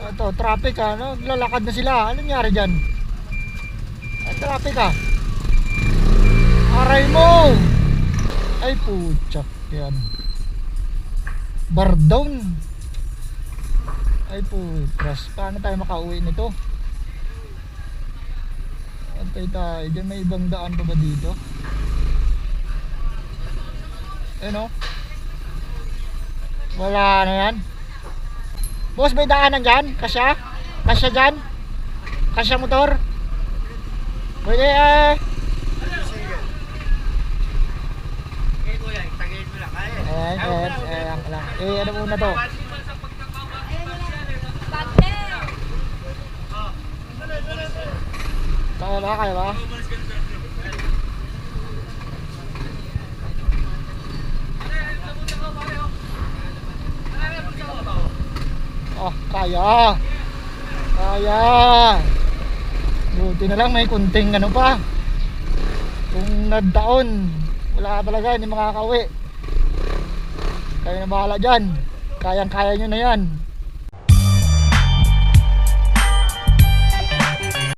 Ito, traffic ha, no? Lalakad na sila. Anong nangyari dyan? Ay, traffic ha. Aray mo! Ay, putsak yan. Bar down. Ay, putras. Paano tayo makauwi nito? Antay tayo. Diyan may ibang daan pa ba dito? Ano? Wala na yan. Boss, may daanan dyan? Kasya? Kasya dyan? Kasya motor? Pwede eh. Ano muna to? Kaya ba? Oh, kaya. Kaya. Buti na lang may kunting ano pa. Kung nagtaon, wala talaga, hindi makakauwi. Kayo na bahala dyan. Kayang-kaya nyo na yan.